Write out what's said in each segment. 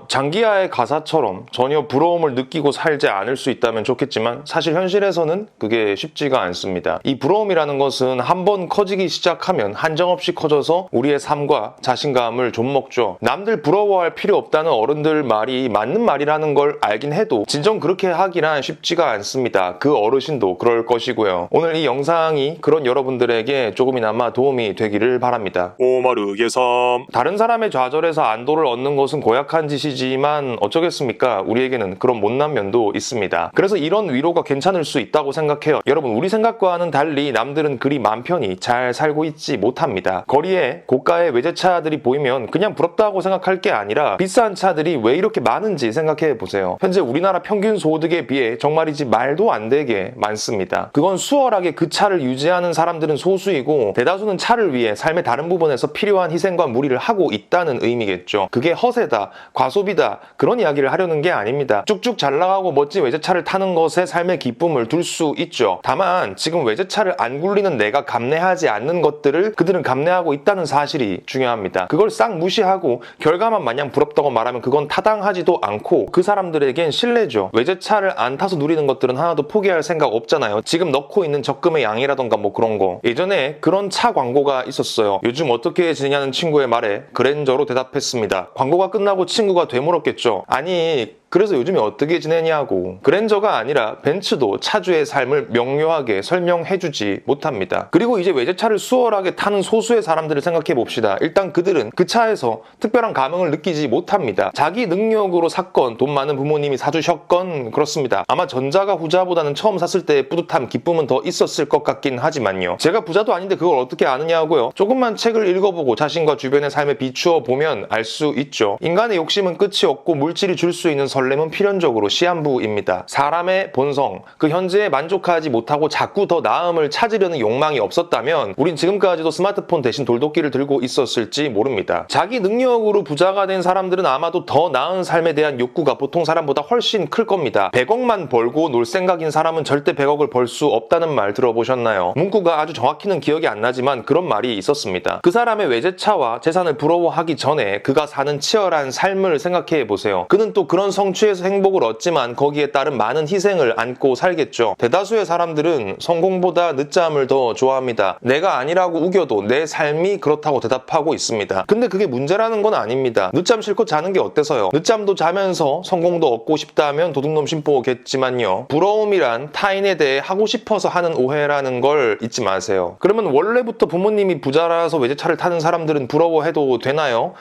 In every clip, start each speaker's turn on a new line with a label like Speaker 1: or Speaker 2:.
Speaker 1: 장기하의 가사처럼 전혀 부러움을 느끼고 살지 않을 수 있다면 좋겠지만 사실 현실에서는 그게 쉽지가 않습니다. 이 부러움이라는 것은 한번 커지기 시작하면 한정없이 커져서 우리의 삶과 자신감을 좀먹죠. 남들 부러워할 필요 없다는 어른들 말이 맞는 말이라는 걸 알긴 해도 진정 그렇게 하기란 쉽지가 않습니다. 그 어르신도 그럴 것이고요. 오늘 이 영상이 그런 여러분들에게 조금이나마 도움이 되기를 바랍니다.
Speaker 2: 오마르 예삼.
Speaker 1: 다른 사람의 좌절에서 안도를 얻는 것은 고약한 짓이지만 어쩌겠습니까? 우리에게는 그런 못난 면도 있습니다. 그래서 이런 위로가 괜찮을 수 있다고 생각해요. 여러분, 우리 생각과는 달리 남들은 그리 맘 편히 잘 살고 있지 못합니다. 거리에 고가의 외제차들이 보이면 그냥 부럽다고 생각할 게 아니라 비싼 차들이 왜 이렇게 많은지 생각해 보세요. 현재 우리나라 평균 소득에 비해 정말이지 말도 안 되게 많습니다. 그건 수월하게 그 차를 유지하는 사람들은 소수이고 대다수는 차를 위해 삶의 다른 부분에서 필요한 희생과 무리를 하고 있다는 의미겠죠. 그게 허세다, 과소비다, 그런 이야기를 하려는 게 아닙니다. 쭉쭉 잘 나가고 멋진 외제차를 타는 것에 삶의 기쁨을 둘 수 있죠. 다만 지금 외제차를 안 굴리는 내가 감내하지 않는 것들을 그들은 감내하고 있다는 사실이 중요합니다. 그걸 싹 무시하고 결과만 마냥 부럽다고 말하면 그건 타당하지도 않고 그 사람들에겐 신뢰죠. 외제차를 안 타서 누리는 것들은 하나도 포기할 생각 없잖아요. 지금 넣고 있는 적금의 양이라던가 뭐 그런 거. 예전에 그런 차 광고가 있었어요. 요즘 어떻게 지내냐는 친구의 말에 그랜저로 대답했습니다. 광고가 끝나고 친구가 되물었겠죠. 아니, 그래서 요즘에 어떻게 지내냐고. 그랜저가 아니라 벤츠도 차주의 삶을 명료하게 설명해주지 못합니다. 그리고 이제 외제차를 수월하게 타는 소수의 사람들을 생각해 봅시다. 일단 그들은 그 차에서 특별한 감흥을 느끼지 못합니다. 자기 능력으로 샀건 돈 많은 부모님이 사주셨건 그렇습니다. 아마 전자가 후자보다는 처음 샀을 때의 뿌듯함, 기쁨은 더 있었을 것 같긴 하지만요. 제가 부자도 아닌데 그걸 어떻게 아느냐고요? 조금만 책을 읽어보고 자신과 주변의 삶에 비추어 보면 알 수 있죠. 인간의 욕심은 끝이 없고 물질이 줄 수 있는 설렘은 필연적으로 시한부입니다. 사람의 본성, 그 현재에 만족하지 못하고 자꾸 더 나음을 찾으려는 욕망이 없었다면 우린 지금까지도 스마트폰 대신 돌도끼를 들고 있었을지 모릅니다. 자기 능력으로 부자가 된 사람들은 아마도 더 나은 삶에 대한 욕구가 보통 사람보다 훨씬 클 겁니다. 100억만 벌고 놀 생각인 사람은 절대 100억을 벌 수 없다는 말 들어보셨나요? 문구가 아주 정확히는 기억이 안 나지만 그런 말이 있었습니다. 그 사람의 외제차와 재산을 부러워하기 전에 그가 사는 치열한 삶을 생각해 보세요. 그는 또 그런 성취에서 행복을 얻지만 거기에 따른 많은 희생을 안고 살겠죠. 대다수의 사람들은 성공보다 늦잠을 더 좋아합니다. 내가 아니라고 우겨도 내 삶이 그렇다고 대답하고 있습니다. 근데 그게 문제라는 건 아닙니다. 늦잠 실컷 자는 게 어때서요? 늦잠도 자면서 성공도 얻고 싶다면 도둑놈 심보겠지만요. 부러움이란 타인에 대해 하고 싶어서 하는 오해라는 걸 잊지 마세요. 그러면 원래부터 부모님이 부자라서 외제차를 타는 사람들은 부러워해도 되나요?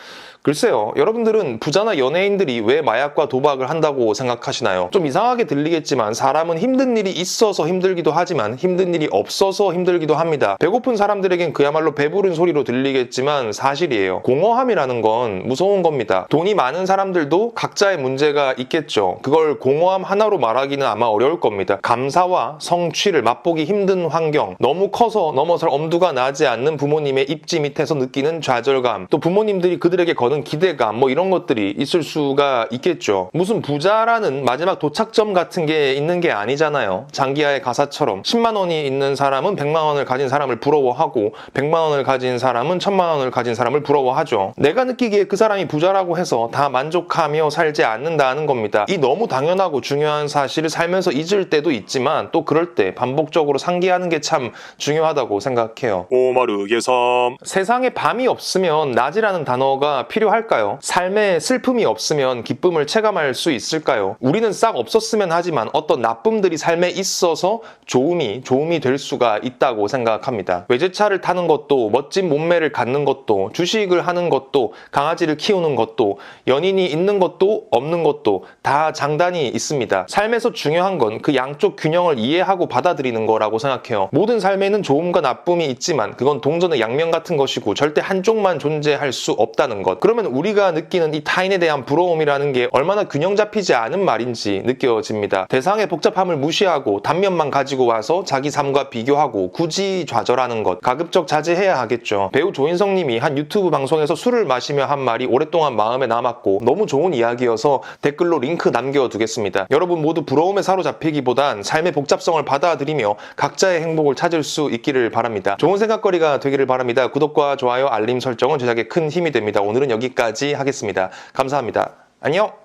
Speaker 1: 글쎄요, 여러분들은 부자나 연예인들이 왜 마약과 도박을 한다고 생각하시나요? 좀 이상하게 들리겠지만 사람은 힘든 일이 있어서 힘들기도 하지만 힘든 일이 없어서 힘들기도 합니다. 배고픈 사람들에겐 그야말로 배부른 소리로 들리겠지만 사실이에요. 공허함이라는 건 무서운 겁니다. 돈이 많은 사람들도 각자의 문제가 있겠죠. 그걸 공허함 하나로 말하기는 아마 어려울 겁니다. 감사와 성취를 맛보기 힘든 환경, 너무 커서 넘어설 엄두가 나지 않는 부모님의 입지 밑에서 느끼는 좌절감, 또 부모님들이 그들에게 거는 기대감, 뭐 이런 것들이 있을 수가 있겠죠. 무슨 부자라는 마지막 도착점 같은 게 있는 게 아니잖아요. 장기하의 가사처럼 10만 원이 있는 사람은 100만 원을 가진 사람을 부러워하고 100만 원을 가진 사람은 1000만 원을 가진 사람을 부러워하죠. 내가 느끼기에 그 사람이 부자라고 해서 다 만족하며 살지 않는다는 겁니다. 이 너무 당연하고 중요한 사실을 살면서 잊을 때도 있지만 또 그럴 때 반복적으로 상기하는 게 참 중요하다고 생각해요.
Speaker 2: 오마르 예삼.
Speaker 1: 세상에 밤이 없으면 낮이라는 단어가 필요할까요? 삶에 슬픔이 없으면 기쁨을 체감할 수 있을까요? 우리는 싹 없었으면 하지만 어떤 나쁨들이 삶에 있어서 좋음이 될 수가 있다고 생각합니다. 외제차를 타는 것도, 멋진 몸매를 갖는 것도, 주식을 하는 것도, 강아지를 키우는 것도, 연인이 있는 것도 없는 것도 다 장단이 있습니다. 삶에서 중요한 건 그 양쪽 균형을 이해하고 받아들이는 거라고 생각해요. 모든 삶에는 좋음과 나쁨이 있지만 그건 동전의 양면 같은 것이고 절대 한쪽만 존재할 수 없다는 것. 그러면 우리가 느끼는 이 타인에 대한 부러움이라는 게 얼마나 균형 잡히지 않은 말인지 느껴집니다. 대상의 복잡함을 무시하고 단면만 가지고 와서 자기 삶과 비교하고 굳이 좌절하는 것, 가급적 자제해야 하겠죠. 배우 조인성 님이 한 유튜브 방송에서 술을 마시며 한 말이 오랫동안 마음에 남았고 너무 좋은 이야기여서 댓글로 링크 남겨두겠습니다. 여러분 모두 부러움에 사로잡히기보단 삶의 복잡성을 받아들이며 각자의 행복을 찾을 수 있기를 바랍니다. 좋은 생각거리가 되기를 바랍니다. 구독과 좋아요, 알림 설정은 제작에 큰 힘이 됩니다. 오늘은 여기까지 하겠습니다. 감사합니다. 안녕!